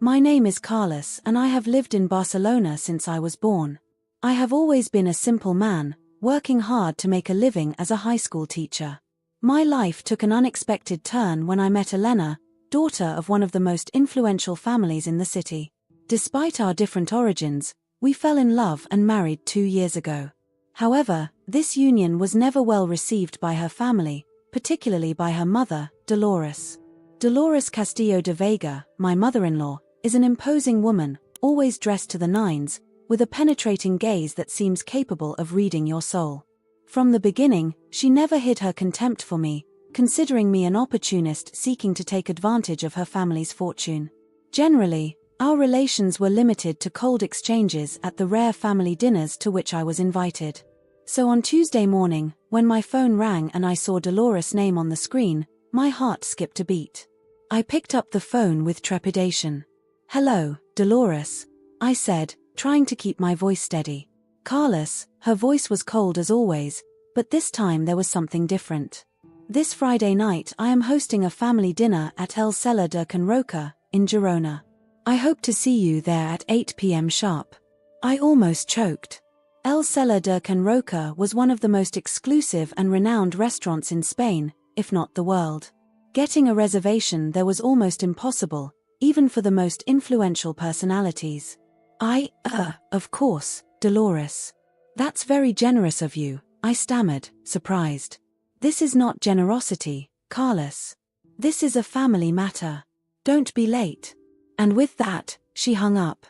My name is Carlos and I have lived in Barcelona since I was born. I have always been a simple man, working hard to make a living as a high school teacher. My life took an unexpected turn when I met Elena, daughter of one of the most influential families in the city. Despite our different origins, we fell in love and married 2 years ago. However, this union was never well received by her family, particularly by her mother, Dolores. Dolores Castillo de Vega, my mother-in-law, is an imposing woman, always dressed to the nines, with a penetrating gaze that seems capable of reading your soul. From the beginning, she never hid her contempt for me, considering me an opportunist seeking to take advantage of her family's fortune. Generally, our relations were limited to cold exchanges at the rare family dinners to which I was invited. So on Tuesday morning, when my phone rang and I saw Dolores' name on the screen, my heart skipped a beat. I picked up the phone with trepidation. "Hello, Dolores," I said, trying to keep my voice steady. Carlos, her voice was cold as always, but this time there was something different. "This Friday night I am hosting a family dinner at El Cellar de Can Roca, in Girona. I hope to see you there at 8 p.m. sharp." I almost choked. El Cellar de Can Roca was one of the most exclusive and renowned restaurants in Spain, if not the world. Getting a reservation there was almost impossible, even for the most influential personalities. Of course, Dolores. That's very generous of you," I stammered, surprised. "This is not generosity, Carlos. This is a family matter. Don't be late." And with that, she hung up.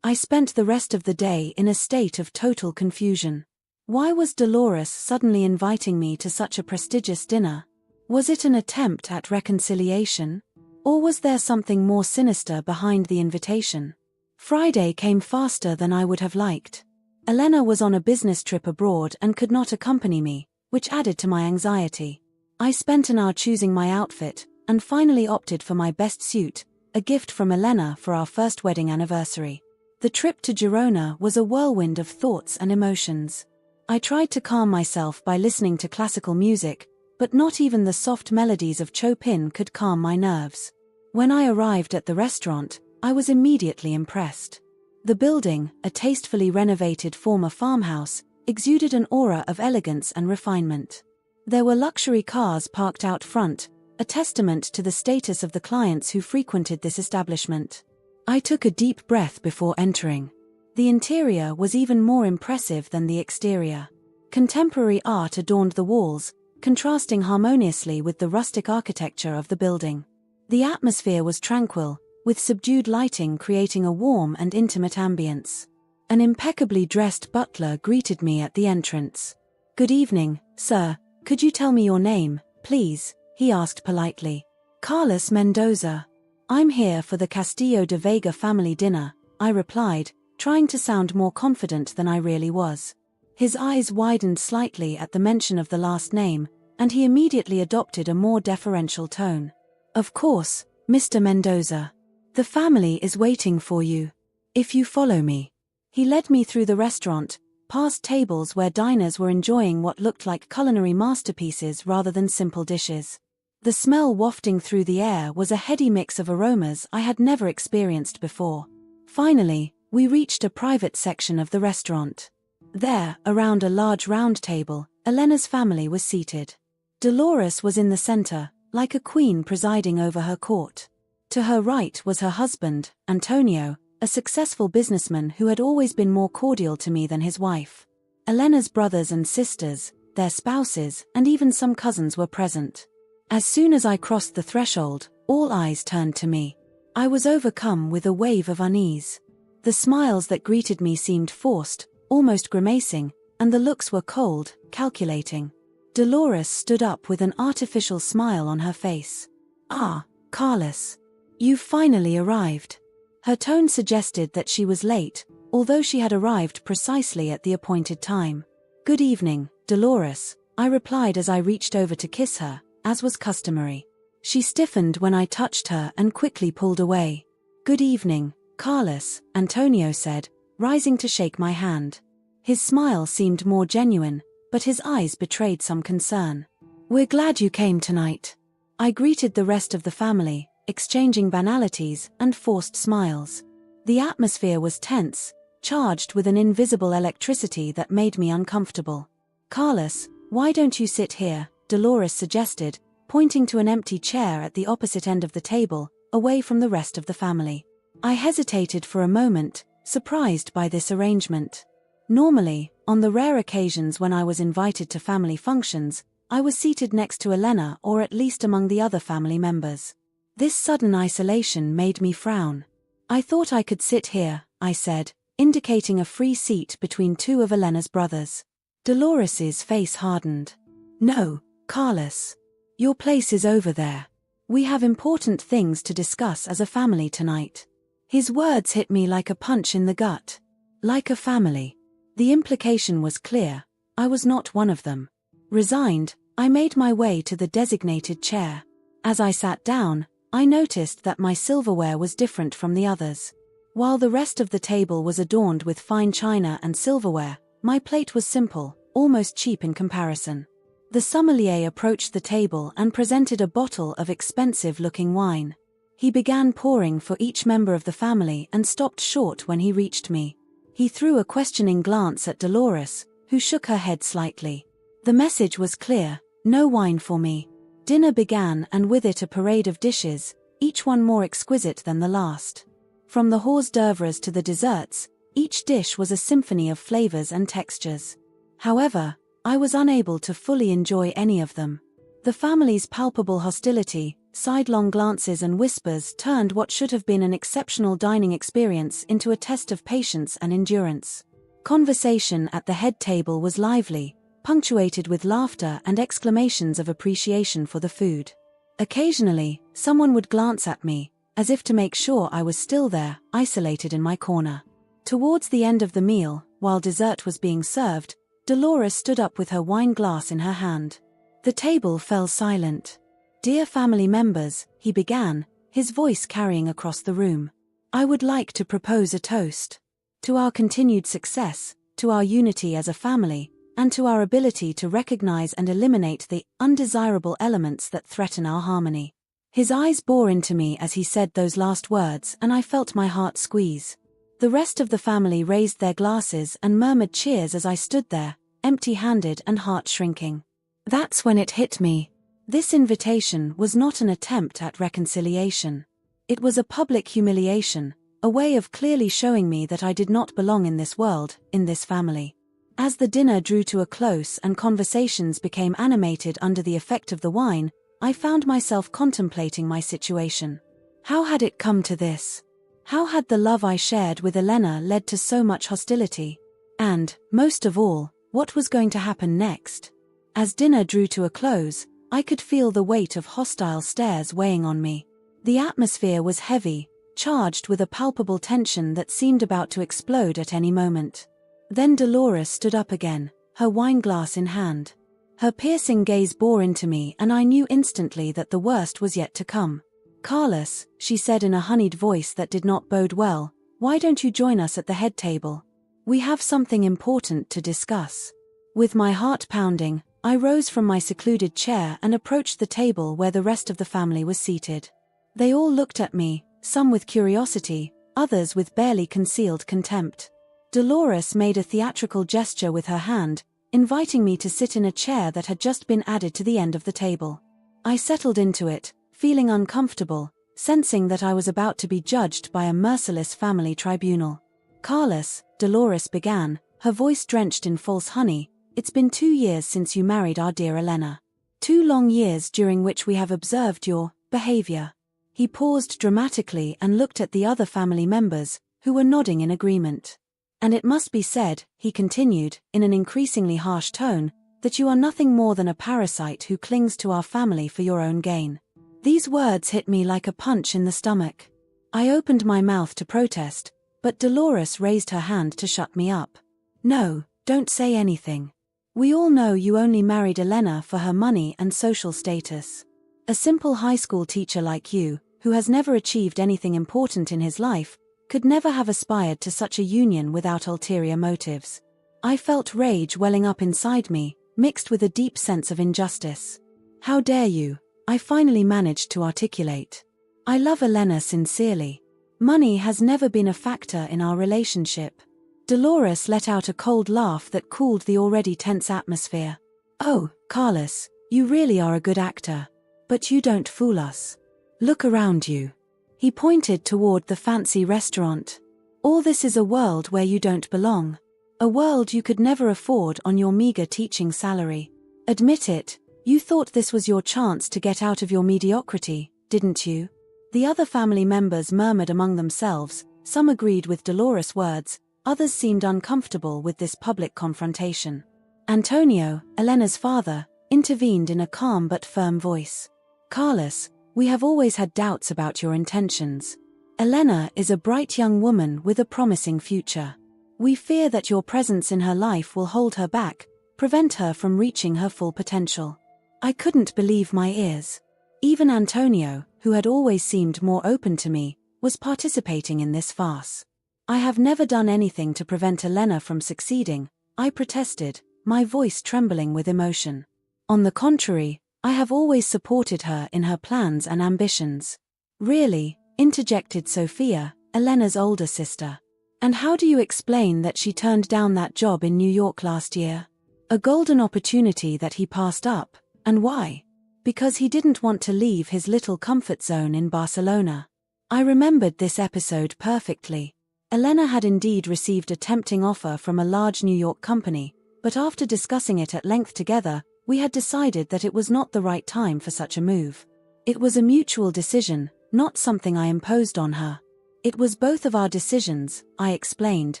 I spent the rest of the day in a state of total confusion. Why was Dolores suddenly inviting me to such a prestigious dinner? Was it an attempt at reconciliation? Or was there something more sinister behind the invitation? Friday came faster than I would have liked. Elena was on a business trip abroad and could not accompany me, which added to my anxiety. I spent an hour choosing my outfit, and finally opted for my best suit, a gift from Elena for our first wedding anniversary. The trip to Girona was a whirlwind of thoughts and emotions. I tried to calm myself by listening to classical music, but not even the soft melodies of Chopin could calm my nerves. When I arrived at the restaurant, I was immediately impressed. The building, a tastefully renovated former farmhouse, exuded an aura of elegance and refinement. There were luxury cars parked out front, a testament to the status of the clients who frequented this establishment. I took a deep breath before entering. The interior was even more impressive than the exterior. Contemporary art adorned the walls, contrasting harmoniously with the rustic architecture of the building. The atmosphere was tranquil, with subdued lighting creating a warm and intimate ambience. An impeccably dressed butler greeted me at the entrance. "Good evening, sir. Could you tell me your name, please?" he asked politely. "Carlos Mendoza. I'm here for the Castillo de Vega family dinner," I replied, trying to sound more confident than I really was. His eyes widened slightly at the mention of the last name, and he immediately adopted a more deferential tone. "Of course, Mr. Mendoza. The family is waiting for you. If you follow me." He led me through the restaurant, past tables where diners were enjoying what looked like culinary masterpieces rather than simple dishes. The smell wafting through the air was a heady mix of aromas I had never experienced before. Finally, we reached a private section of the restaurant. There, around a large round table, Elena's family was seated. Dolores was in the center, like a queen presiding over her court. To her right was her husband, Antonio, a successful businessman who had always been more cordial to me than his wife. Elena's brothers and sisters, their spouses, and even some cousins were present. As soon as I crossed the threshold, all eyes turned to me. I was overcome with a wave of unease. The smiles that greeted me seemed forced, almost grimacing, and the looks were cold, calculating. Dolores stood up with an artificial smile on her face. "Ah, Carlos. You've finally arrived." Her tone suggested that she was late, although she had arrived precisely at the appointed time. "Good evening, Dolores," I replied as I reached over to kiss her, as was customary. She stiffened when I touched her and quickly pulled away. "Good evening, Carlos," Antonio said, rising to shake my hand. His smile seemed more genuine, but his eyes betrayed some concern. "We're glad you came tonight." I greeted the rest of the family, exchanging banalities and forced smiles. The atmosphere was tense, charged with an invisible electricity that made me uncomfortable. "Carlos, why don't you sit here?" Dolores suggested, pointing to an empty chair at the opposite end of the table, away from the rest of the family. I hesitated for a moment, surprised by this arrangement. Normally, on the rare occasions when I was invited to family functions, I was seated next to Elena or at least among the other family members. This sudden isolation made me frown. "I thought I could sit here," I said, indicating a free seat between two of Elena's brothers. Dolores's face hardened. "No, Carlos. Your place is over there. We have important things to discuss as a family tonight." His words hit me like a punch in the gut. Like a family. The implication was clear. I was not one of them. Resigned, I made my way to the designated chair. As I sat down, I noticed that my silverware was different from the others. While the rest of the table was adorned with fine china and silverware, my plate was simple, almost cheap in comparison. The sommelier approached the table and presented a bottle of expensive-looking wine. He began pouring for each member of the family and stopped short when he reached me. He threw a questioning glance at Dolores, who shook her head slightly. The message was clear: no wine for me. Dinner began, and with it a parade of dishes, each one more exquisite than the last. From the hors d'oeuvres to the desserts, each dish was a symphony of flavors and textures. However, I was unable to fully enjoy any of them. The family's palpable hostility, sidelong glances and whispers turned what should have been an exceptional dining experience into a test of patience and endurance. Conversation at the head table was lively, punctuated with laughter and exclamations of appreciation for the food. Occasionally, someone would glance at me, as if to make sure I was still there, isolated in my corner. Towards the end of the meal, while dessert was being served, Dolores stood up with her wine glass in her hand. The table fell silent. "Dear family members," he began, his voice carrying across the room. "I would like to propose a toast. To our continued success, to our unity as a family, and to our ability to recognize and eliminate the undesirable elements that threaten our harmony." His eyes bore into me as he said those last words, and I felt my heart squeeze. The rest of the family raised their glasses and murmured cheers as I stood there, empty-handed and heart-shrinking. That's when it hit me. This invitation was not an attempt at reconciliation. It was a public humiliation, a way of clearly showing me that I did not belong in this world, in this family. As the dinner drew to a close and conversations became animated under the effect of the wine, I found myself contemplating my situation. How had it come to this? How had the love I shared with Elena led to so much hostility? And, most of all, what was going to happen next? As dinner drew to a close, I could feel the weight of hostile stares weighing on me. The atmosphere was heavy, charged with a palpable tension that seemed about to explode at any moment. Then Dolores stood up again, her wine glass in hand. Her piercing gaze bore into me, and I knew instantly that the worst was yet to come. "Carlos," she said in a honeyed voice that did not bode well, "why don't you join us at the head table? We have something important to discuss." With my heart pounding, I rose from my secluded chair and approached the table where the rest of the family was seated. They all looked at me, some with curiosity, others with barely concealed contempt. Dolores made a theatrical gesture with her hand, inviting me to sit in a chair that had just been added to the end of the table. I settled into it, feeling uncomfortable, sensing that I was about to be judged by a merciless family tribunal. "Carlos," Dolores began, her voice drenched in false honey, "it's been 2 years since you married our dear Elena. 2 long years during which we have observed your behavior." He paused dramatically and looked at the other family members, who were nodding in agreement. "And it must be said," he continued, in an increasingly harsh tone, "that you are nothing more than a parasite who clings to our family for your own gain." These words hit me like a punch in the stomach. I opened my mouth to protest, but Dolores raised her hand to shut me up. "No, don't say anything. We all know you only married Elena for her money and social status. A simple high school teacher like you, who has never achieved anything important in his life, could never have aspired to such a union without ulterior motives." I felt rage welling up inside me, mixed with a deep sense of injustice. "How dare you?" I finally managed to articulate. I love Elena sincerely. Money has never been a factor in our relationship. Dolores let out a cold laugh that cooled the already tense atmosphere. Oh, Carlos, you really are a good actor. But you don't fool us. Look around you. He pointed toward the fancy restaurant. All this is a world where you don't belong. A world you could never afford on your meager teaching salary. Admit it, you thought this was your chance to get out of your mediocrity, didn't you? The other family members murmured among themselves, some agreed with Dolores' words, others seemed uncomfortable with this public confrontation. Antonio, Elena's father, intervened in a calm but firm voice. Carlos, we have always had doubts about your intentions. Elena is a bright young woman with a promising future. We fear that your presence in her life will hold her back, prevent her from reaching her full potential. I couldn't believe my ears. Even Antonio, who had always seemed more open to me, was participating in this farce. I have never done anything to prevent Elena from succeeding, I protested, my voice trembling with emotion. On the contrary, I have always supported her in her plans and ambitions. Really, interjected Sophia, Elena's older sister. And how do you explain that she turned down that job in New York last year? A golden opportunity that he passed up, and why? Because he didn't want to leave his little comfort zone in Barcelona. I remembered this episode perfectly. Elena had indeed received a tempting offer from a large New York company, but after discussing it at length together, we had decided that it was not the right time for such a move. It was a mutual decision, not something I imposed on her. It was both of our decisions, I explained,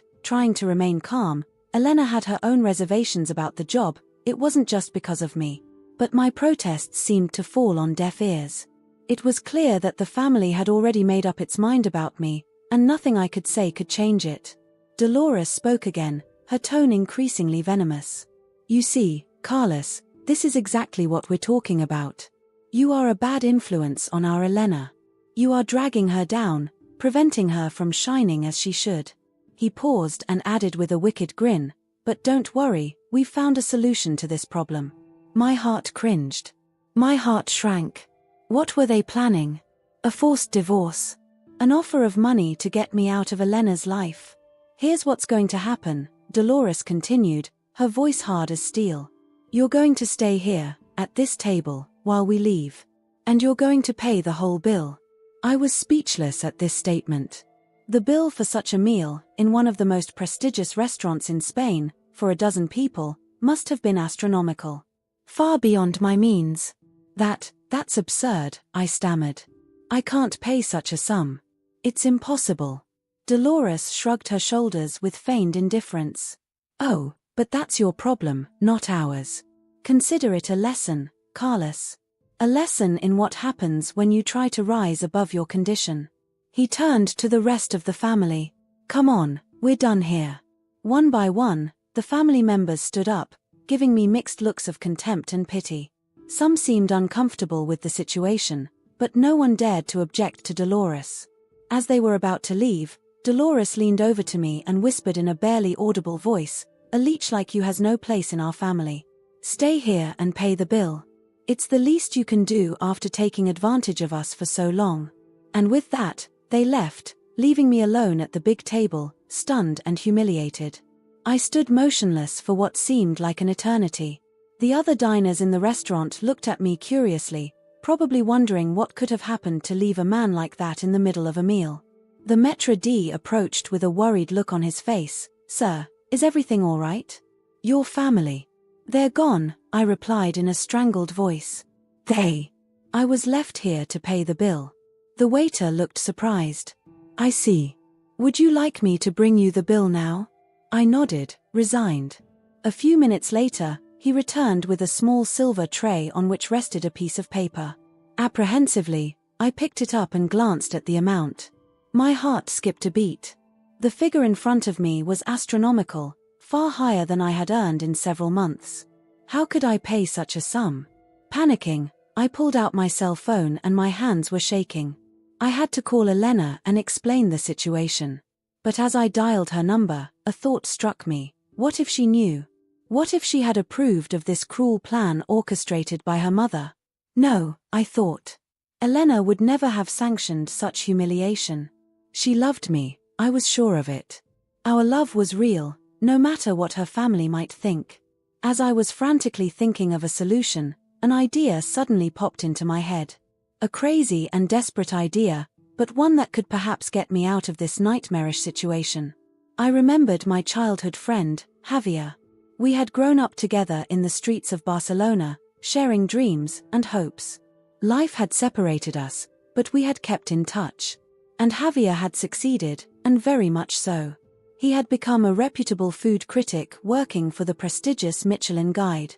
trying to remain calm. Elena had her own reservations about the job, it wasn't just because of me. But my protests seemed to fall on deaf ears. It was clear that the family had already made up its mind about me, and nothing I could say could change it. Dolores spoke again, her tone increasingly venomous. You see, Carlos, this is exactly what we're talking about. You are a bad influence on our Elena. You are dragging her down, preventing her from shining as she should. He paused and added with a wicked grin, but don't worry, we've found a solution to this problem. My heart cringed. My heart shrank. What were they planning? A forced divorce? An offer of money to get me out of Elena's life? Here's what's going to happen, Dolores continued, her voice hard as steel. You're going to stay here, at this table, while we leave. And you're going to pay the whole bill. I was speechless at this statement. The bill for such a meal, in one of the most prestigious restaurants in Spain, for a dozen people, must have been astronomical. Far beyond my means. That's absurd, I stammered. I can't pay such a sum. It's impossible. Dolores shrugged her shoulders with feigned indifference. Oh, but that's your problem, not ours. Consider it a lesson, Carlos. A lesson in what happens when you try to rise above your condition. He turned to the rest of the family. Come on, we're done here. One by one, the family members stood up, giving me mixed looks of contempt and pity. Some seemed uncomfortable with the situation, but no one dared to object to Dolores. As they were about to leave, Dolores leaned over to me and whispered in a barely audible voice, "A leech like you has no place in our family. Stay here and pay the bill. It's the least you can do after taking advantage of us for so long." And with that, they left, leaving me alone at the big table, stunned and humiliated. I stood motionless for what seemed like an eternity. The other diners in the restaurant looked at me curiously, probably wondering what could have happened to leave a man like that in the middle of a meal. The maître d' approached with a worried look on his face. "Sir, is everything all right? Your family?" "They're gone," I replied in a strangled voice. "They?" I was left here to pay the bill. The waiter looked surprised. "I see. Would you like me to bring you the bill now?" I nodded, resigned. A few minutes later, he returned with a small silver tray on which rested a piece of paper. Apprehensively, I picked it up and glanced at the amount. My heart skipped a beat. The figure in front of me was astronomical, far higher than I had earned in several months. How could I pay such a sum? Panicking, I pulled out my cell phone and my hands were shaking. I had to call Elena and explain the situation. But as I dialed her number, a thought struck me. What if she knew? What if she had approved of this cruel plan orchestrated by her mother? No, I thought. Elena would never have sanctioned such humiliation. She loved me, I was sure of it. Our love was real, no matter what her family might think. As I was frantically thinking of a solution, an idea suddenly popped into my head. A crazy and desperate idea, but one that could perhaps get me out of this nightmarish situation. I remembered my childhood friend, Javier. We had grown up together in the streets of Barcelona, sharing dreams and hopes. Life had separated us, but we had kept in touch. And Javier had succeeded, and very much so. He had become a reputable food critic working for the prestigious Michelin Guide.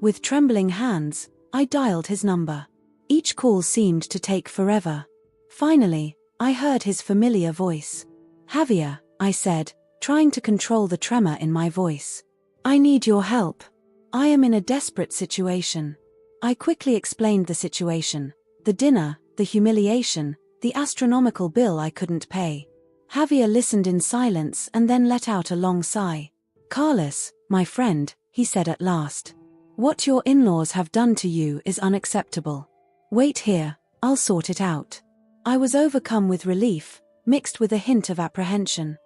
With trembling hands, I dialed his number. Each call seemed to take forever. Finally, I heard his familiar voice. "Javier," I said, trying to control the tremor in my voice. "I need your help. I am in a desperate situation." I quickly explained the situation: the dinner, the humiliation, the astronomical bill I couldn't pay. Javier listened in silence and then let out a long sigh. "Carlos, my friend," he said at last. "What your in-laws have done to you is unacceptable. Wait here, I'll sort it out." I was overcome with relief, mixed with a hint of apprehension.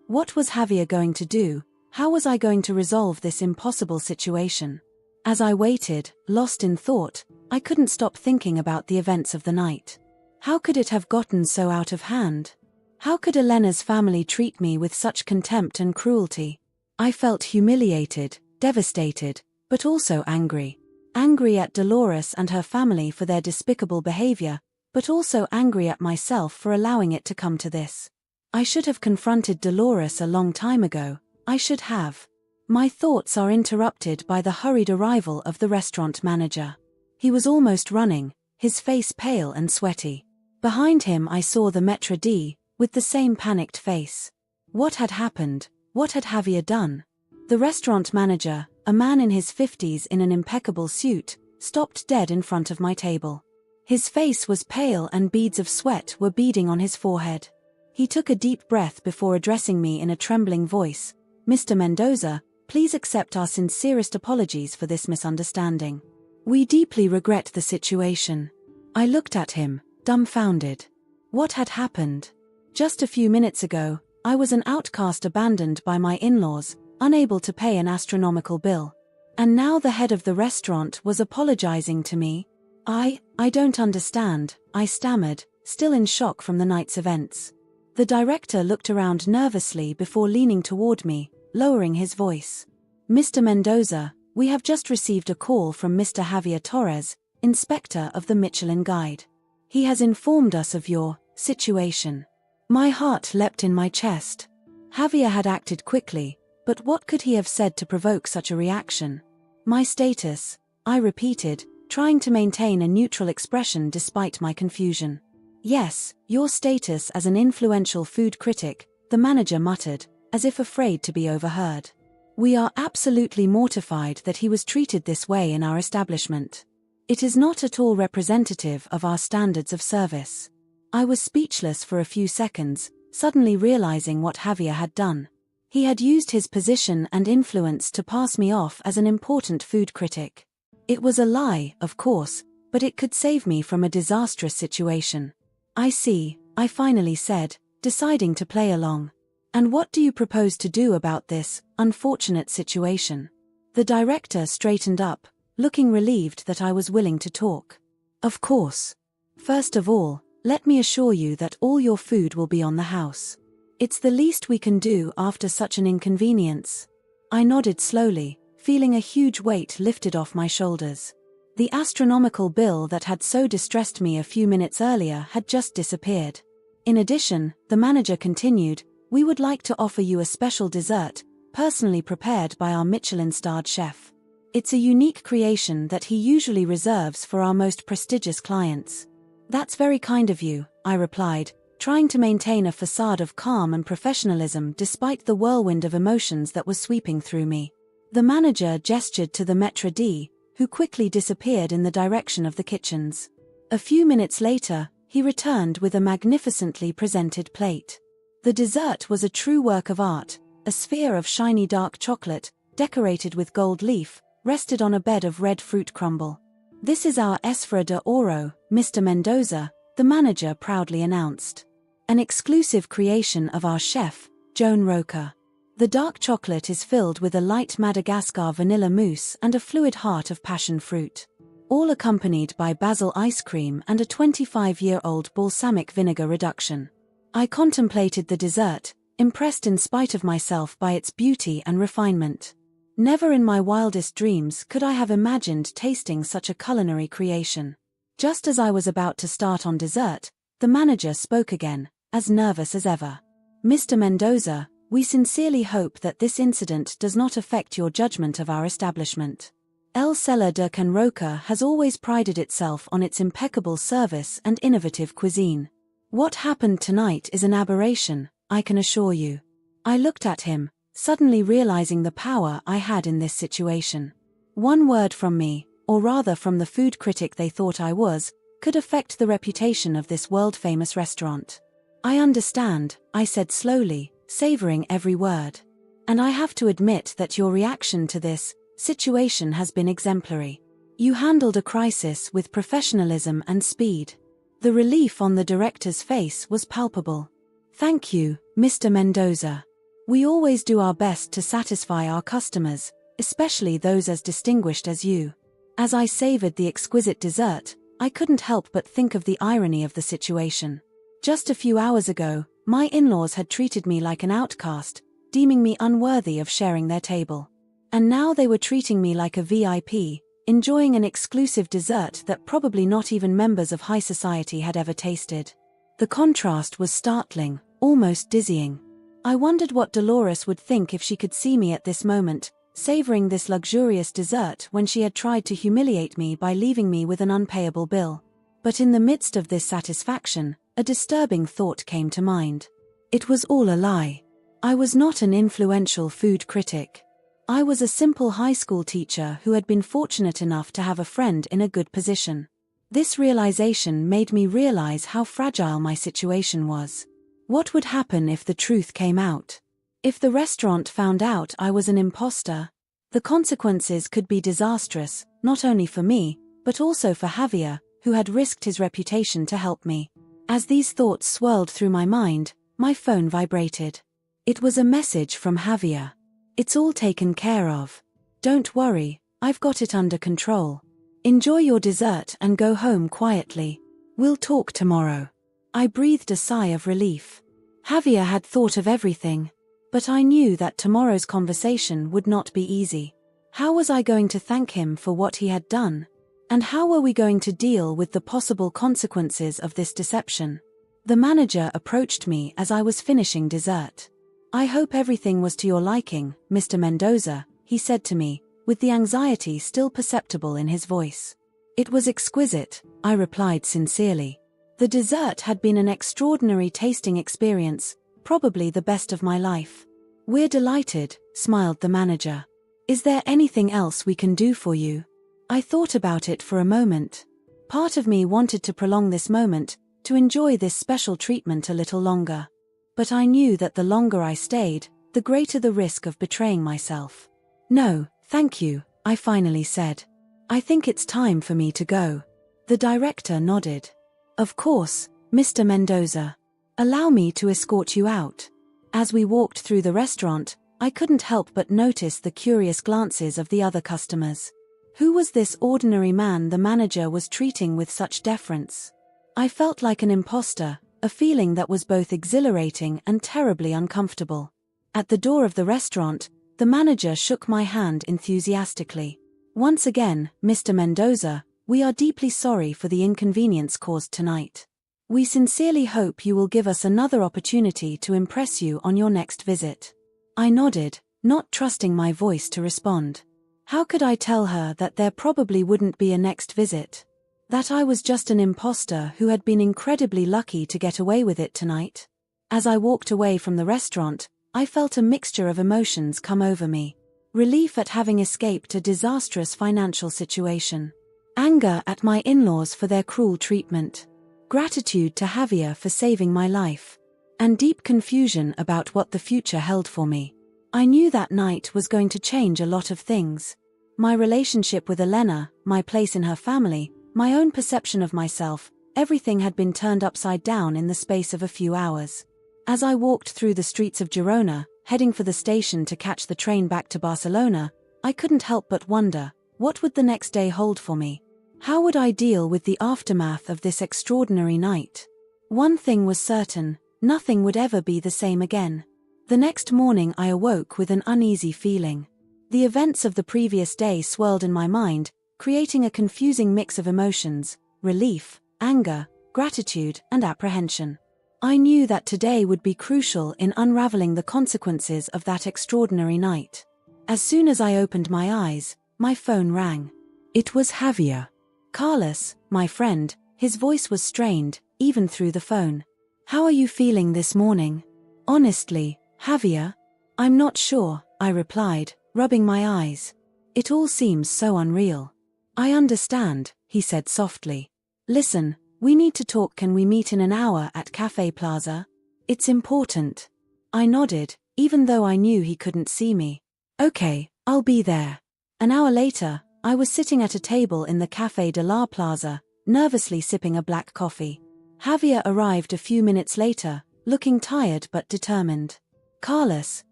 What was Javier going to do? How was I going to resolve this impossible situation? As I waited, lost in thought, I couldn't stop thinking about the events of the night. How could it have gotten so out of hand? How could Elena's family treat me with such contempt and cruelty? I felt humiliated, devastated, but also angry. Angry at Dolores and her family for their despicable behavior, but also angry at myself for allowing it to come to this. I should have confronted Dolores a long time ago. I should have. My thoughts are interrupted by the hurried arrival of the restaurant manager. He was almost running, his face pale and sweaty. Behind him I saw the maître d', with the same panicked face. What had happened? What had Javier done? The restaurant manager, a man in his 50s in an impeccable suit, stopped dead in front of my table. His face was pale and beads of sweat were beading on his forehead. He took a deep breath before addressing me in a trembling voice. "Mr. Mendoza, please accept our sincerest apologies for this misunderstanding. We deeply regret the situation." I looked at him, dumbfounded. What had happened? Just a few minutes ago, I was an outcast abandoned by my in-laws, unable to pay an astronomical bill. And now the head of the restaurant was apologizing to me. I don't understand," I stammered, still in shock from the night's events. The director looked around nervously before leaning toward me, lowering his voice. "Mr. Mendoza, we have just received a call from Mr. Javier Torres, inspector of the Michelin Guide. He has informed us of your situation." My heart leapt in my chest. Javier had acted quickly, but what could he have said to provoke such a reaction? "My status," I repeated, trying to maintain a neutral expression despite my confusion. "Yes, your status as an influential food critic," the manager muttered, as if afraid to be overheard. "We are absolutely mortified that he was treated this way in our establishment. It is not at all representative of our standards of service." I was speechless for a few seconds, suddenly realizing what Javier had done. He had used his position and influence to pass me off as an important food critic. It was a lie, of course, but it could save me from a disastrous situation. "I see," I finally said, deciding to play along. "And what do you propose to do about this unfortunate situation?" The director straightened up, looking relieved that I was willing to talk. "Of course. First of all, let me assure you that all your food will be on the house. It's the least we can do after such an inconvenience." I nodded slowly, feeling a huge weight lifted off my shoulders. The astronomical bill that had so distressed me a few minutes earlier had just disappeared. In addition, the manager continued, "We would like to offer you a special dessert, personally prepared by our Michelin-starred chef. It's a unique creation that he usually reserves for our most prestigious clients." "That's very kind of you," I replied, trying to maintain a facade of calm and professionalism despite the whirlwind of emotions that was sweeping through me. The manager gestured to the maître d', who quickly disappeared in the direction of the kitchens. A few minutes later, he returned with a magnificently presented plate. The dessert was a true work of art, a sphere of shiny dark chocolate, decorated with gold leaf, rested on a bed of red fruit crumble. "This is our Esfera de Oro, Mr. Mendoza," the manager proudly announced. "An exclusive creation of our chef, Joan Roca. The dark chocolate is filled with a light Madagascar vanilla mousse and a fluid heart of passion fruit, all accompanied by basil ice cream and a 25-year-old balsamic vinegar reduction." I contemplated the dessert, impressed in spite of myself by its beauty and refinement. Never in my wildest dreams could I have imagined tasting such a culinary creation. Just as I was about to start on dessert, the manager spoke again, as nervous as ever. "Mr. Mendoza, we sincerely hope that this incident does not affect your judgment of our establishment. El Cellar de Can Roca has always prided itself on its impeccable service and innovative cuisine. What happened tonight is an aberration, I can assure you." I looked at him, suddenly realizing the power I had in this situation. One word from me, or rather from the food critic they thought I was, could affect the reputation of this world-famous restaurant. "I understand," I said slowly, savoring every word. "And I have to admit that your reaction to this situation has been exemplary. You handled a crisis with professionalism and speed." The relief on the director's face was palpable. "Thank you, Mr. Mendoza. We always do our best to satisfy our customers, especially those as distinguished as you." As I savored the exquisite dessert, I couldn't help but think of the irony of the situation. Just a few hours ago, my in-laws had treated me like an outcast, deeming me unworthy of sharing their table. And now they were treating me like a VIP, enjoying an exclusive dessert that probably not even members of high society had ever tasted. The contrast was startling, almost dizzying. I wondered what Dolores would think if she could see me at this moment, savoring this luxurious dessert when she had tried to humiliate me by leaving me with an unpayable bill. But in the midst of this satisfaction, a disturbing thought came to mind. It was all a lie. I was not an influential food critic. I was a simple high school teacher who had been fortunate enough to have a friend in a good position. This realization made me realize how fragile my situation was. What would happen if the truth came out? If the restaurant found out I was an imposter? The consequences could be disastrous, not only for me, but also for Javier, who had risked his reputation to help me. As these thoughts swirled through my mind, my phone vibrated. It was a message from Javier. "It's all taken care of. Don't worry, I've got it under control. Enjoy your dessert and go home quietly. We'll talk tomorrow." I breathed a sigh of relief. Javier had thought of everything. But I knew that tomorrow's conversation would not be easy. How was I going to thank him for what he had done? And how were we going to deal with the possible consequences of this deception? The manager approached me as I was finishing dessert. "I hope everything was to your liking, Mr. Mendoza," he said to me, with the anxiety still perceptible in his voice. "It was exquisite," I replied sincerely. The dessert had been an extraordinary tasting experience, probably the best of my life. "We're delighted," smiled the manager. "Is there anything else we can do for you?" I thought about it for a moment. Part of me wanted to prolong this moment, to enjoy this special treatment a little longer. But I knew that the longer I stayed, the greater the risk of betraying myself. "No, thank you," I finally said. "I think it's time for me to go." The director nodded. "Of course, Mr. Mendoza. Allow me to escort you out." As we walked through the restaurant, I couldn't help but notice the curious glances of the other customers. Who was this ordinary man the manager was treating with such deference? I felt like an imposter, a feeling that was both exhilarating and terribly uncomfortable. At the door of the restaurant, the manager shook my hand enthusiastically. "Once again, Mr. Mendoza, we are deeply sorry for the inconvenience caused tonight. We sincerely hope you will give us another opportunity to impress you on your next visit." I nodded, not trusting my voice to respond. How could I tell her that there probably wouldn't be a next visit? That I was just an imposter who had been incredibly lucky to get away with it tonight? As I walked away from the restaurant, I felt a mixture of emotions come over me. Relief at having escaped a disastrous financial situation. Anger at my in-laws for their cruel treatment. Gratitude to Javier for saving my life. And deep confusion about what the future held for me. I knew that night was going to change a lot of things. My relationship with Elena, my place in her family, my own perception of myself, everything had been turned upside down in the space of a few hours. As I walked through the streets of Girona, heading for the station to catch the train back to Barcelona, I couldn't help but wonder, what would the next day hold for me? How would I deal with the aftermath of this extraordinary night? One thing was certain, nothing would ever be the same again. The next morning I awoke with an uneasy feeling. The events of the previous day swirled in my mind, creating a confusing mix of emotions: relief, anger, gratitude, and apprehension. I knew that today would be crucial in unraveling the consequences of that extraordinary night. As soon as I opened my eyes, my phone rang. It was Javier. Carlos, my friend, his voice was strained, even through the phone. "How are you feeling this morning?" "Honestly, Javier, I'm not sure," I replied, rubbing my eyes. "It all seems so unreal." "I understand," he said softly. "Listen, we need to talk. Can we meet in an hour at Café Plaza? It's important." I nodded, even though I knew he couldn't see me. "Okay, I'll be there." An hour later, I was sitting at a table in the Café de la Plaza, nervously sipping a black coffee. Javier arrived a few minutes later, looking tired but determined. "Carlos,"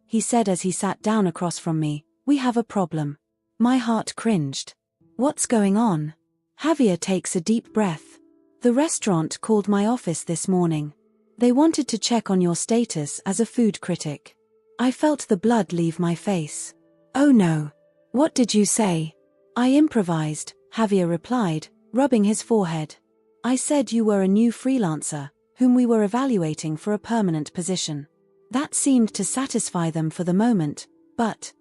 he said as he sat down across from me, "we have a problem." My heart cringed. "What's going on?" Javier takes a deep breath. "The restaurant called my office this morning. They wanted to check on your status as a food critic." I felt the blood leave my face. "Oh no. What did you say?" "I improvised," Javier replied, rubbing his forehead. "I said you were a new freelancer, whom we were evaluating for a permanent position. That seemed to satisfy them for the moment, but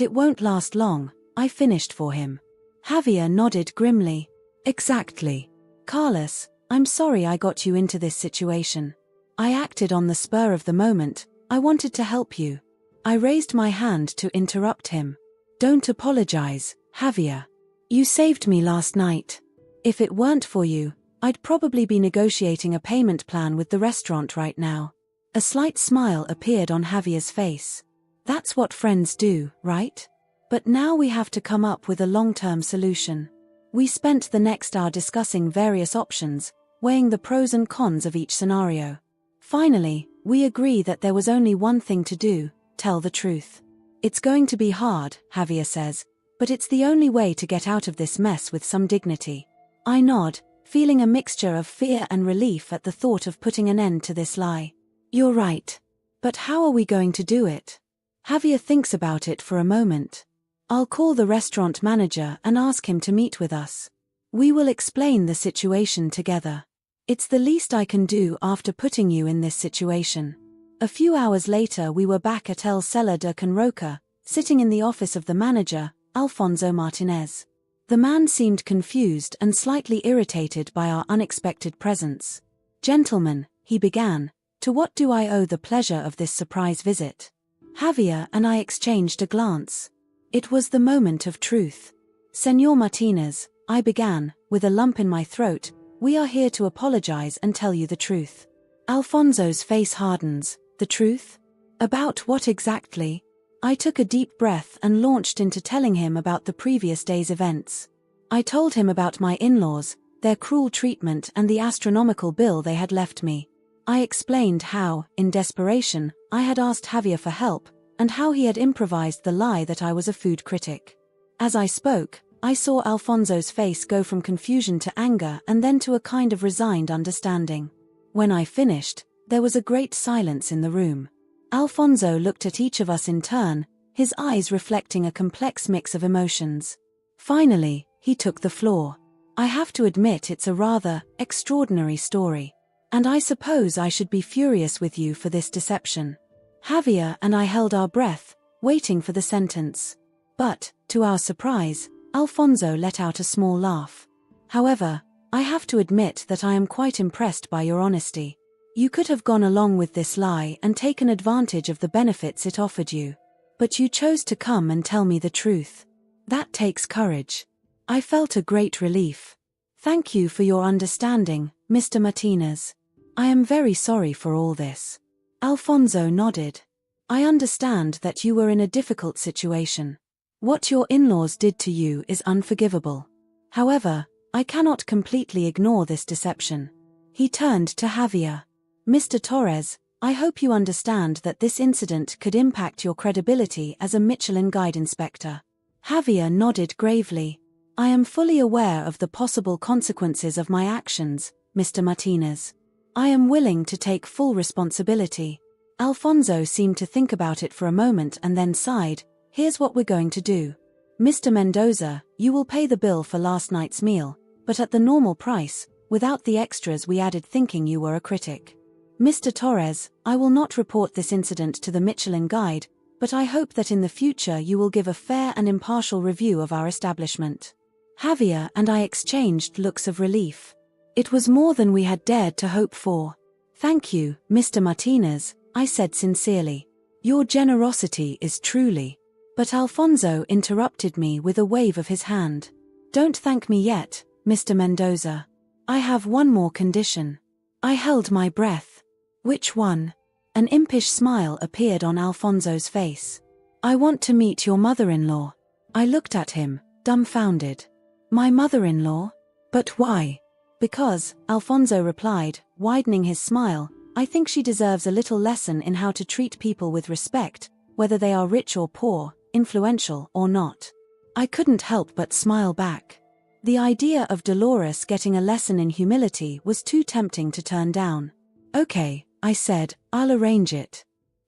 it won't last long," I finished for him. Javier nodded grimly. "Exactly. Carlos, I'm sorry I got you into this situation. I acted on the spur of the moment. I wanted to help you." I raised my hand to interrupt him. "Don't apologize, Javier. You saved me last night. If it weren't for you, I'd probably be negotiating a payment plan with the restaurant right now." A slight smile appeared on Javier's face. "That's what friends do, right? But now we have to come up with a long-term solution." We spent the next hour discussing various options, weighing the pros and cons of each scenario. Finally, we agree that there was only one thing to do: tell the truth. "It's going to be hard," Javier says, "but it's the only way to get out of this mess with some dignity." I nod, feeling a mixture of fear and relief at the thought of putting an end to this lie. "You're right. But how are we going to do it?" Javier thinks about it for a moment. "I'll call the restaurant manager and ask him to meet with us. We will explain the situation together. It's the least I can do after putting you in this situation." A few hours later we were back at El Celler de Can Roca, sitting in the office of the manager, Alfonso Martinez. The man seemed confused and slightly irritated by our unexpected presence. "Gentlemen," he began, "to what do I owe the pleasure of this surprise visit?" Javier and I exchanged a glance. It was the moment of truth. "Señor Martinez," I began, with a lump in my throat, "we are here to apologize and tell you the truth." Alfonso's face hardens. "The truth? About what exactly?" I took a deep breath and launched into telling him about the previous day's events. I told him about my in-laws, their cruel treatment and the astronomical bill they had left me. I explained how, in desperation, I had asked Javier for help, and how he had improvised the lie that I was a food critic. As I spoke, I saw Alfonso's face go from confusion to anger and then to a kind of resigned understanding. When I finished, there was a great silence in the room. Alfonso looked at each of us in turn, his eyes reflecting a complex mix of emotions. Finally, he took the floor. "I have to admit it's a rather extraordinary story. And I suppose I should be furious with you for this deception." Javier and I held our breath, waiting for the sentence. But, to our surprise, Alfonso let out a small laugh. "However, I have to admit that I am quite impressed by your honesty. You could have gone along with this lie and taken advantage of the benefits it offered you. But you chose to come and tell me the truth. That takes courage." I felt a great relief. "Thank you for your understanding, Mr. Martinez. I am very sorry for all this." Alfonso nodded. "I understand that you were in a difficult situation. What your in-laws did to you is unforgivable. However, I cannot completely ignore this deception. He turned to Javier. Mr. Torres, I hope you understand that this incident could impact your credibility as a Michelin Guide inspector. Javier nodded gravely. I am fully aware of the possible consequences of my actions, Mr. Martinez. I am willing to take full responsibility. Alfonso seemed to think about it for a moment and then sighed. Here's what we're going to do. Mr. Mendoza, you will pay the bill for last night's meal, but at the normal price, without the extras we added thinking you were a critic. Mr. Torres, I will not report this incident to the Michelin Guide, but I hope that in the future you will give a fair and impartial review of our establishment. Javier and I exchanged looks of relief. It was more than we had dared to hope for. Thank you, Mr. Martinez, I said sincerely. Your generosity is truly. But Alfonso interrupted me with a wave of his hand. Don't thank me yet, Mr. Mendoza. I have one more condition. I held my breath. Which one? An impish smile appeared on Alfonso's face. I want to meet your mother-in-law. I looked at him, dumbfounded. My mother-in-law? But why? Because, Alfonso replied, widening his smile, I think she deserves a little lesson in how to treat people with respect, whether they are rich or poor, influential or not. I couldn't help but smile back. The idea of Dolores getting a lesson in humility was too tempting to turn down. Okay, I said, I'll arrange it.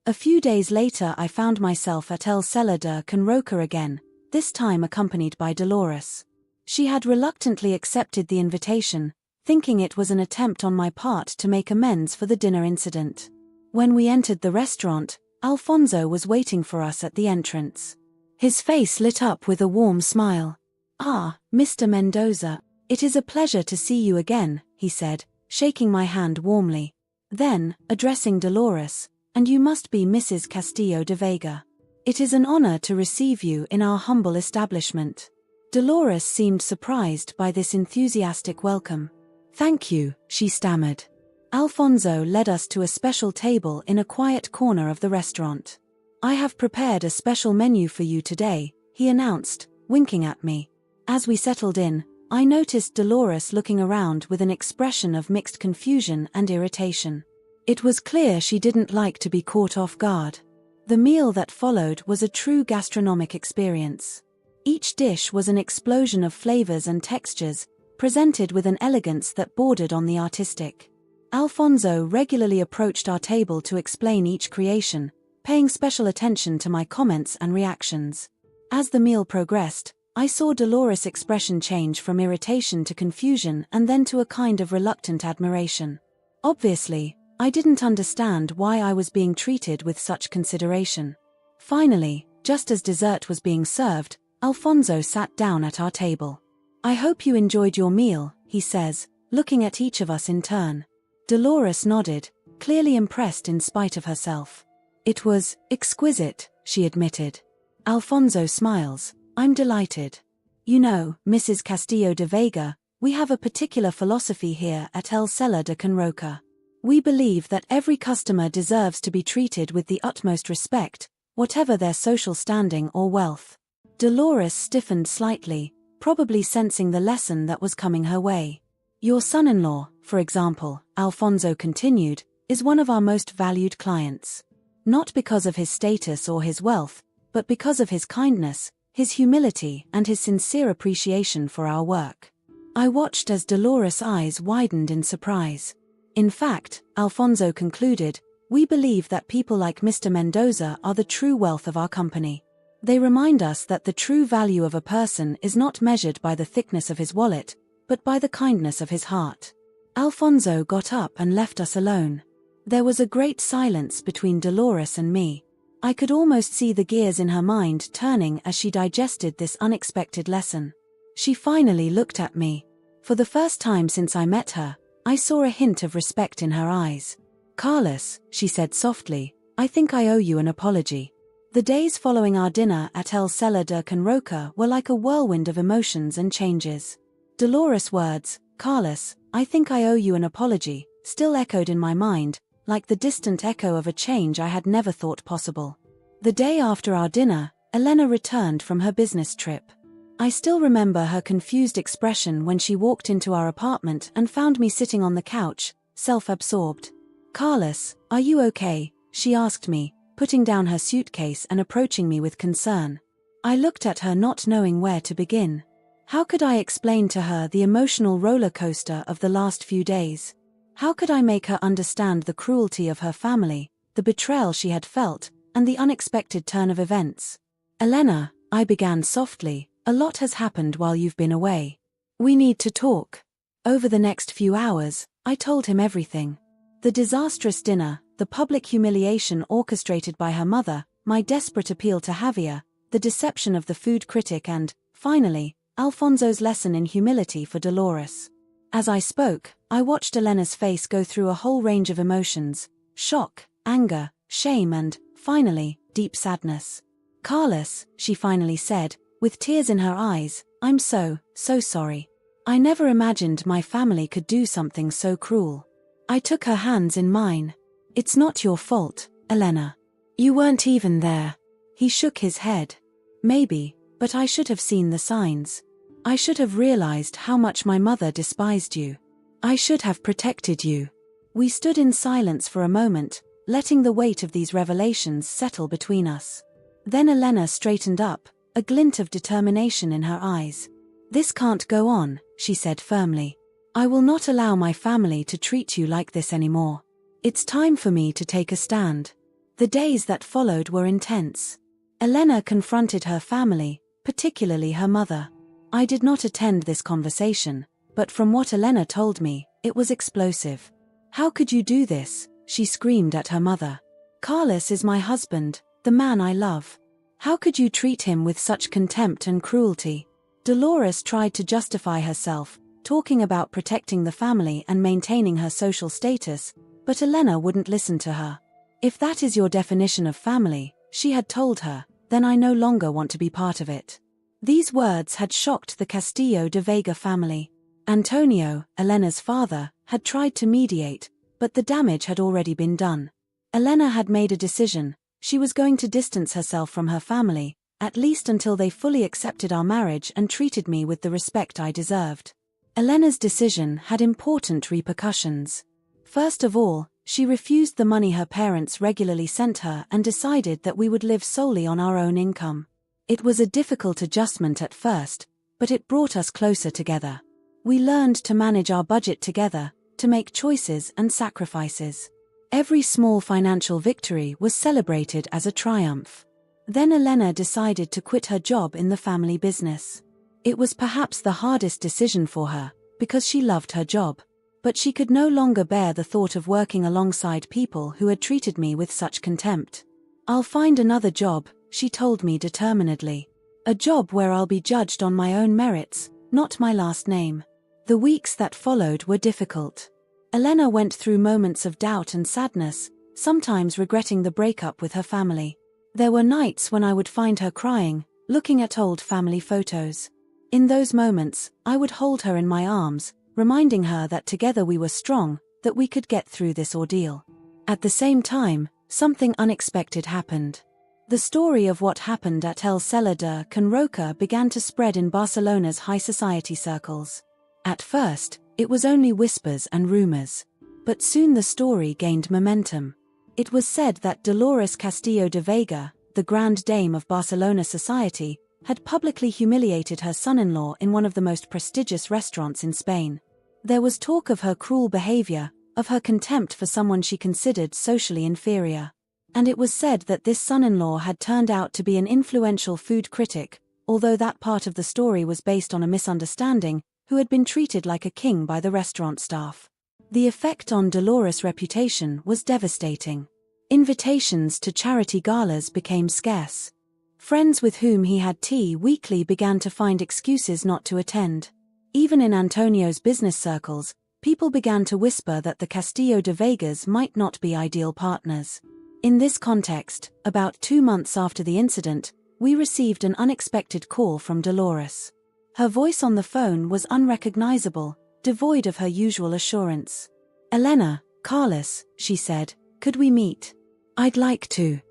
A few days later I found myself at El Cellar de Can Roca again, this time accompanied by Dolores. She had reluctantly accepted the invitation, thinking it was an attempt on my part to make amends for the dinner incident. When we entered the restaurant, Alfonso was waiting for us at the entrance. His face lit up with a warm smile. Ah, Mr. Mendoza, it is a pleasure to see you again, he said, shaking my hand warmly. Then, addressing Dolores, and you must be Mrs. Castillo de Vega. It is an honor to receive you in our humble establishment. Dolores seemed surprised by this enthusiastic welcome. Thank you, she stammered. Alfonso led us to a special table in a quiet corner of the restaurant. I have prepared a special menu for you today, he announced, winking at me. As we settled in, I noticed Dolores looking around with an expression of mixed confusion and irritation. It was clear she didn't like to be caught off guard. The meal that followed was a true gastronomic experience. Each dish was an explosion of flavors and textures, presented with an elegance that bordered on the artistic. Alfonso regularly approached our table to explain each creation, paying special attention to my comments and reactions. As the meal progressed, I saw Dolores' expression change from irritation to confusion and then to a kind of reluctant admiration. Obviously, I didn't understand why I was being treated with such consideration. Finally, just as dessert was being served, Alfonso sat down at our table. I hope you enjoyed your meal, he says, looking at each of us in turn. Dolores nodded, clearly impressed in spite of herself. It was exquisite, she admitted. Alfonso smiles. I'm delighted. You know, Mrs. Castillo de Vega, we have a particular philosophy here at El Cellar de Can Roca. We believe that every customer deserves to be treated with the utmost respect, whatever their social standing or wealth. Dolores stiffened slightly, probably sensing the lesson that was coming her way. Your son-in-law, for example, Alfonso continued, is one of our most valued clients. Not because of his status or his wealth, but because of his kindness, his humility and his sincere appreciation for our work. I watched as Dolores' eyes widened in surprise. In fact, Alfonso concluded, we believe that people like Mr. Mendoza are the true wealth of our company. They remind us that the true value of a person is not measured by the thickness of his wallet, but by the kindness of his heart. Alfonso got up and left us alone. There was a great silence between Dolores and me. I could almost see the gears in her mind turning as she digested this unexpected lesson. She finally looked at me. For the first time since I met her, I saw a hint of respect in her eyes. Carlos, she said softly, I think I owe you an apology. The days following our dinner at El Cellar de Can Roca were like a whirlwind of emotions and changes. Dolores' words, Carlos, I think I owe you an apology, still echoed in my mind, like the distant echo of a change I had never thought possible. The day after our dinner, Elena returned from her business trip. I still remember her confused expression when she walked into our apartment and found me sitting on the couch, self-absorbed. "Carlos, are you okay?" she asked me, putting down her suitcase and approaching me with concern. I looked at her, not knowing where to begin. How could I explain to her the emotional roller coaster of the last few days? How could I make her understand the cruelty of her family, the betrayal she had felt, and the unexpected turn of events? "Elena," I began softly, "a lot has happened while you've been away. We need to talk." Over the next few hours, I told him everything. The disastrous dinner, the public humiliation orchestrated by her mother, my desperate appeal to Javier, the deception of the food critic, and, finally, Alfonso's lesson in humility for Dolores. As I spoke, I watched Elena's face go through a whole range of emotions: shock, anger, shame, and, finally, deep sadness. "Carlos," she finally said, with tears in her eyes, "I'm so sorry. I never imagined my family could do something so cruel." I took her hands in mine. "It's not your fault, Elena. You weren't even there." He shook his head. "Maybe, but I should have seen the signs. I should have realized how much my mother despised you. I should have protected you." We stood in silence for a moment, letting the weight of these revelations settle between us. Then Elena straightened up, a glint of determination in her eyes. "This can't go on," she said firmly. "I will not allow my family to treat you like this anymore. It's time for me to take a stand." The days that followed were intense. Elena confronted her family, particularly her mother. I did not attend this conversation, but from what Elena told me, it was explosive. "How could you do this?" she screamed at her mother. "Carlos is my husband, the man I love. How could you treat him with such contempt and cruelty?" Dolores tried to justify herself, talking about protecting the family and maintaining her social status, but Elena wouldn't listen to her. "If that is your definition of family," she had told her, "then I no longer want to be part of it." These words had shocked the Castillo de Vega family. Antonio, Elena's father, had tried to mediate, but the damage had already been done. Elena had made a decision: she was going to distance herself from her family, at least until they fully accepted our marriage and treated me with the respect I deserved. Elena's decision had important repercussions. First of all, she refused the money her parents regularly sent her and decided that we would live solely on our own income. It was a difficult adjustment at first, but it brought us closer together. We learned to manage our budget together, to make choices and sacrifices. Every small financial victory was celebrated as a triumph. Then Elena decided to quit her job in the family business. It was perhaps the hardest decision for her, because she loved her job. But she could no longer bear the thought of working alongside people who had treated me with such contempt. "I'll find another job," she told me determinedly. "A job where I'll be judged on my own merits, not my last name." The weeks that followed were difficult. Elena went through moments of doubt and sadness, sometimes regretting the breakup with her family. There were nights when I would find her crying, looking at old family photos. In those moments, I would hold her in my arms, reminding her that together we were strong, that we could get through this ordeal. At the same time, something unexpected happened. The story of what happened at El Celler de Can Roca began to spread in Barcelona's high society circles. At first, it was only whispers and rumors. But soon the story gained momentum. It was said that Dolores Castillo de Vega, the Grand Dame of Barcelona society, had publicly humiliated her son-in-law in one of the most prestigious restaurants in Spain. There was talk of her cruel behavior, of her contempt for someone she considered socially inferior. And it was said that this son-in-law had turned out to be an influential food critic, although that part of the story was based on a misunderstanding, who had been treated like a king by the restaurant staff. The effect on Dolores' reputation was devastating. Invitations to charity galas became scarce. Friends with whom he had tea weekly began to find excuses not to attend. Even in Antonio's business circles, people began to whisper that the Castillo de Vegas might not be ideal partners. In this context, about 2 months after the incident, we received an unexpected call from Dolores. Her voice on the phone was unrecognizable, devoid of her usual assurance. "Elena, Carlos," she said, "could we meet? I'd like to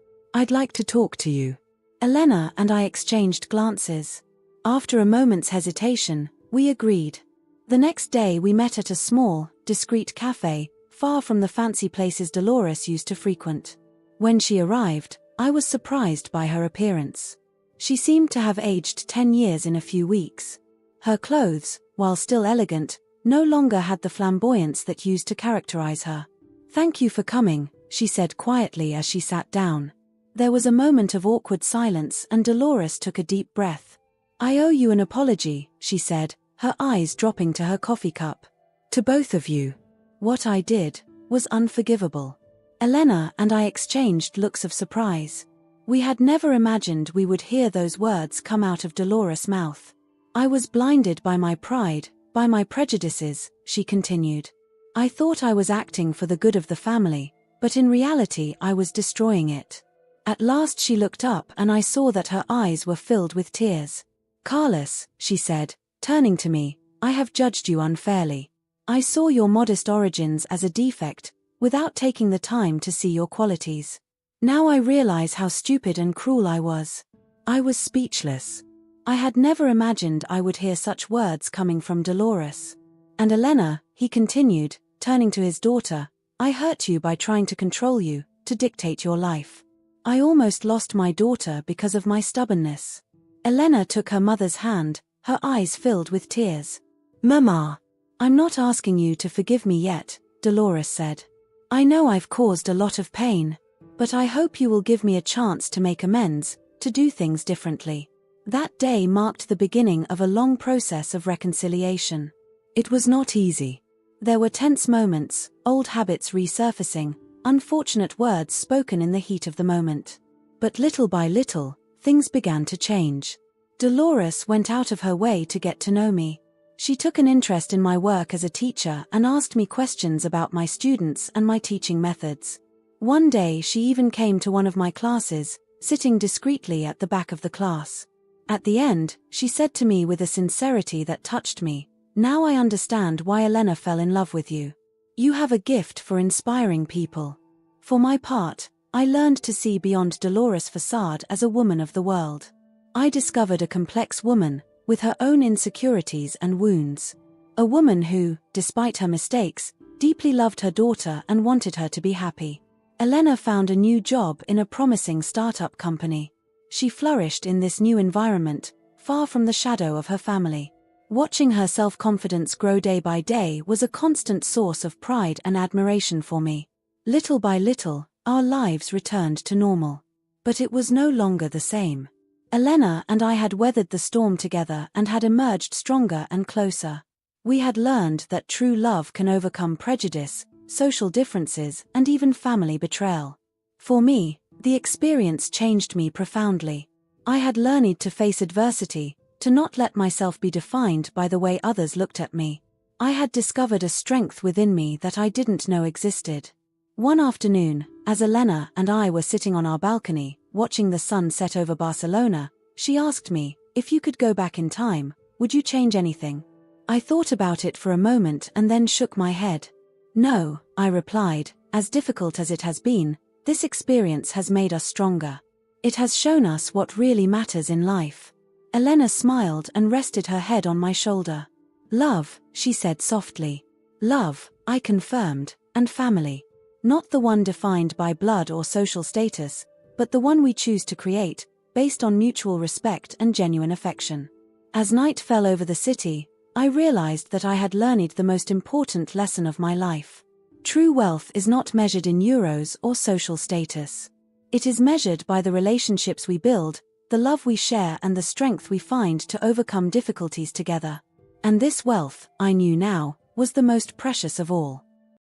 talk to you." Elena and I exchanged glances. After a moment's hesitation, we agreed. The next day we met at a small, discreet cafe, far from the fancy places Dolores used to frequent. When she arrived, I was surprised by her appearance. She seemed to have aged 10 years in a few weeks. Her clothes, while still elegant, no longer had the flamboyance that used to characterize her. "Thank you for coming," she said quietly as she sat down. There was a moment of awkward silence and Dolores took a deep breath. "I owe you an apology," she said, her eyes dropping to her coffee cup. "To both of you. What I did was unforgivable." Elena and I exchanged looks of surprise. We had never imagined we would hear those words come out of Dolores' mouth. "I was blinded by my pride, by my prejudices," she continued. "I thought I was acting for the good of the family, but in reality I was destroying it." At last she looked up and I saw that her eyes were filled with tears. "Carlos," she said, turning to me, "I have judged you unfairly. I saw your modest origins as a defect, without taking the time to see your qualities. Now I realize how stupid and cruel I was." I was speechless. I had never imagined I would hear such words coming from Dolores. "And Elena," he continued, turning to his daughter, "I hurt you by trying to control you, to dictate your life. I almost lost my daughter because of my stubbornness." Elena took her mother's hand, her eyes filled with tears. "Mama, I'm not asking you to forgive me yet," Dolores said. "I know I've caused a lot of pain, but I hope you will give me a chance to make amends, to do things differently." That day marked the beginning of a long process of reconciliation. It was not easy. There were tense moments, old habits resurfacing, unfortunate words spoken in the heat of the moment. But little by little, things began to change. Dolores went out of her way to get to know me. She took an interest in my work as a teacher and asked me questions about my students and my teaching methods. One day she even came to one of my classes, sitting discreetly at the back of the class. At the end, she said to me with a sincerity that touched me, "Now I understand why Elena fell in love with you. You have a gift for inspiring people." For my part, I learned to see beyond Dolores' facade as a woman of the world. I discovered a complex woman, with her own insecurities and wounds. A woman who, despite her mistakes, deeply loved her daughter and wanted her to be happy. Elena found a new job in a promising startup company. She flourished in this new environment, far from the shadow of her family. Watching her self-confidence grow day by day was a constant source of pride and admiration for me. Little by little, our lives returned to normal. But it was no longer the same. Elena and I had weathered the storm together and had emerged stronger and closer. We had learned that true love can overcome prejudice, social differences, and even family betrayal. For me, the experience changed me profoundly. I had learned to face adversity, to not let myself be defined by the way others looked at me. I had discovered a strength within me that I didn't know existed. One afternoon, as Elena and I were sitting on our balcony, watching the sun set over Barcelona, she asked me, "If you could go back in time, would you change anything?" I thought about it for a moment and then shook my head. "No," I replied, "as difficult as it has been, this experience has made us stronger. It has shown us what really matters in life." Elena smiled and rested her head on my shoulder. "Love," she said softly. "Love," I confirmed, "and family. Not the one defined by blood or social status, but the one we choose to create, based on mutual respect and genuine affection." As night fell over the city, I realized that I had learned the most important lesson of my life. True wealth is not measured in euros or social status. It is measured by the relationships we build, the love we share and the strength we find to overcome difficulties together. And this wealth, I knew now, was the most precious of all.